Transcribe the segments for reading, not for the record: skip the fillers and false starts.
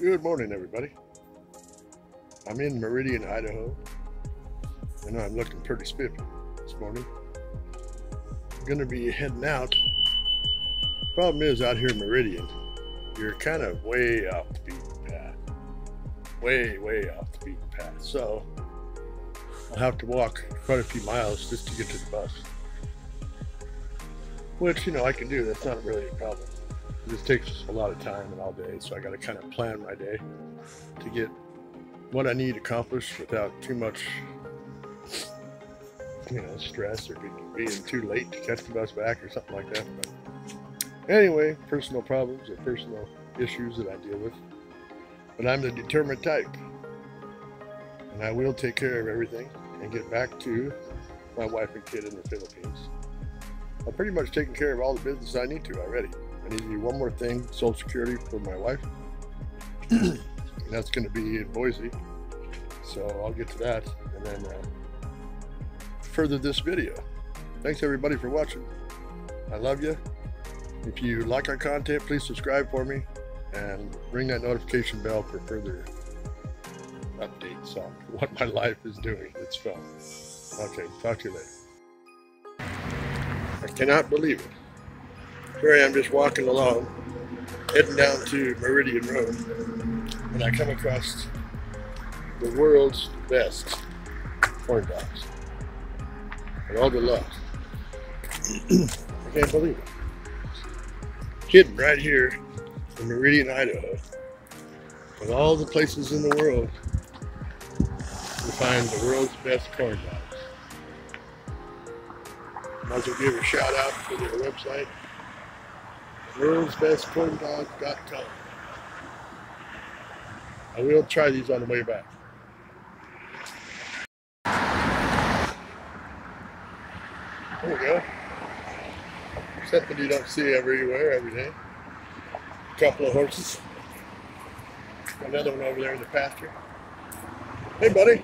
Good morning, everybody. I'm in Meridian, Idaho. I know I'm looking pretty spiffy this morning. I'm going to be heading out. Problem is, out here in Meridian, you're kind of way off the beaten path. Way off the beaten path. So I'll have to walk quite a few miles just to get to the bus. Which, you know, I can do. That's not really a problem. It just takes a lot of time and all day, so I got to kind of plan my day to get what I need accomplished without too much, you know, stress or being too late to catch the bus back or something like that. But anyway, personal problems or personal issues that I deal with. But I'm the determined type, and I will take care of everything and get back to my wife and kid in the Philippines. I've pretty much taken care of all the business I need to already. I need to do one more thing, Social Security for my wife. And that's going to be in Boise. So I'll get to that and then further this video. Thanks everybody for watching. I love you. If you like our content, please subscribe for me and ring that notification bell for further updates on what my life is doing. It's fun. Okay, talk to you later. I cannot believe it. Here I am just walking along, heading down to Meridian Road, and I come across the world's best corn dogs. And all the love. I can't believe it. Hidden right here in Meridian, Idaho, of all the places in the world to find the world's best corn dogs. Might as well give a shout out to their website, worldsbestcorndogs.com. I will try these on the way back. There we go. Something you don't see everywhere, every day. A couple of horses. Another one over there in the pasture. Hey, buddy.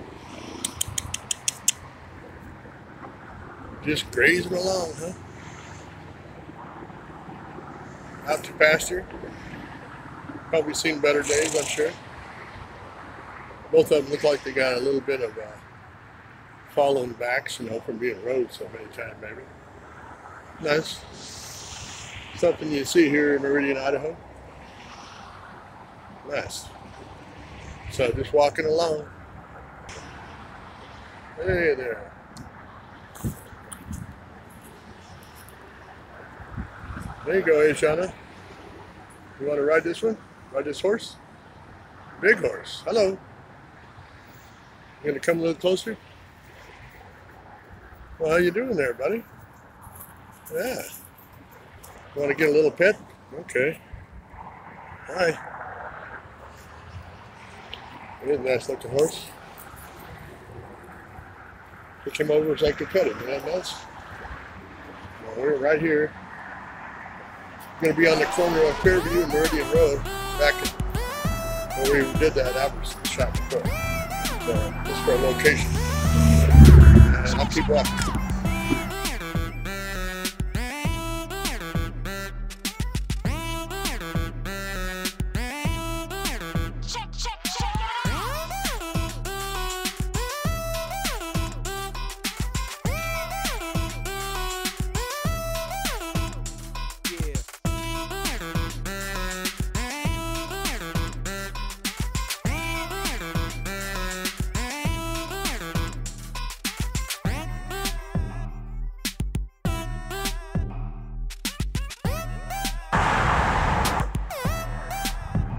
Just grazing along, huh? Out to pasture. Probably seen better days, I'm sure. Both of them look like they got a little bit of fallen backs, you know, from being rode so many times, maybe. Nice. Something you see here in Meridian, Idaho. Nice. So just walking along. Hey there. There you go, Ashana. You want to ride this one? Ride this horse? Big horse. Hello. You gonna come a little closer? Well, how you doing there, buddy? Yeah. Want to get a little pet? Okay. Hi. Here's a nice looking horse. Pick him over so I can pet him. Isn't that nice? Well, we're right here. Going to be on the corner of Fairview and Meridian Road, back where we did that advertising shot before. So, just for a location. And I'll keep walking.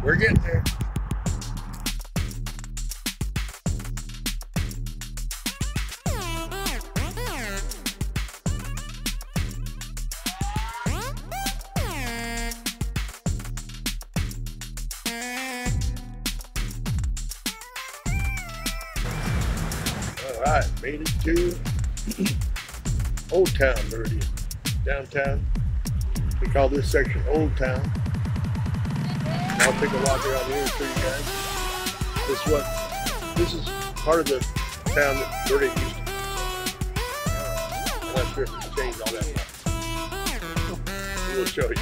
We're getting there. All right, made it to Old Town Meridian, downtown. We call this section Old Town. I'll take a walk around here and show you guys. This is part of the town that Meridian used to be. I'm not sure if it's changed all that much. We'll show you.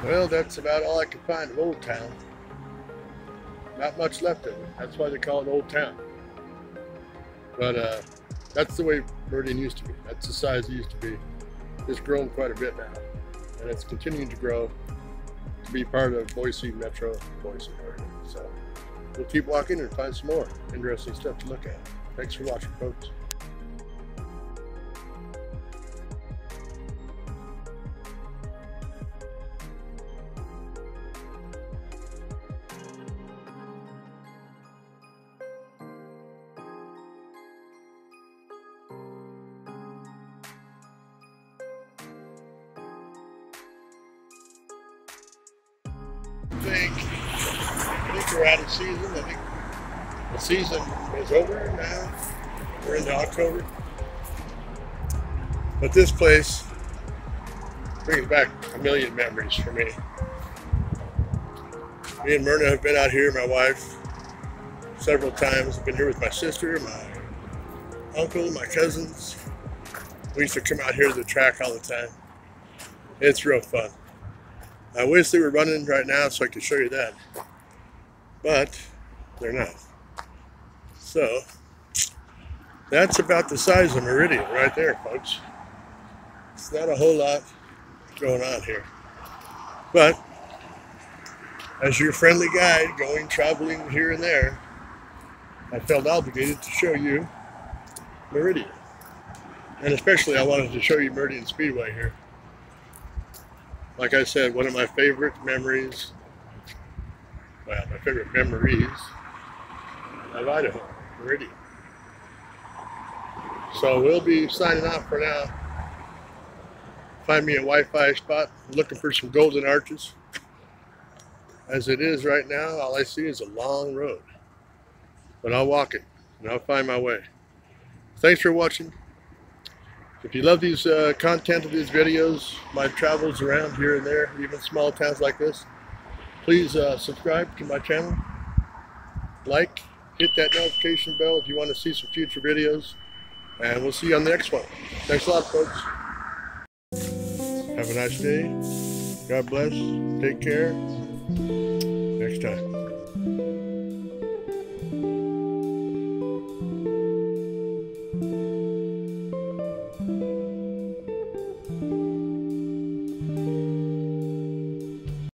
Well, that's about all I could find of Old Town. Not much left of it. That's why they call it Old Town. But that's the way Meridian used to be. That's the size it used to be. It's grown quite a bit now, and it's continuing to grow to be part of Boise Metro, Boise area. So we'll keep walking and find some more interesting stuff to look at. Thanks for watching, folks. I think we're out of season. I think the season is over now. We're into October. But this place brings back a million memories for me. Me and Myrna have been out here, my wife, several times. I've been here with my sister, my uncle, my cousins. We used to come out here to the track all the time. It's real fun. I wish they were running right now so I could show you that, but they're not. So that's about the size of Meridian right there, folks. It's not a whole lot going on here, but as your friendly guide going traveling here and there, I felt obligated to show you Meridian, and especially I wanted to show you Meridian Speedway here. Like I said, one of my favorite memories, well, my favorite memories of Idaho, Meridian. So we'll be signing off for now. Find me a Wi-Fi spot. I'm looking for some golden arches. As it is right now, all I see is a long road. But I'll walk it, and I'll find my way. Thanks for watching. If you love these content of these videos, my travels around here and there, even small towns like this, please subscribe to my channel, like, hit that notification bell if you want to see some future videos, and we'll see you on the next one. Thanks a lot, folks. Have a nice day. God bless. Take care. Next time.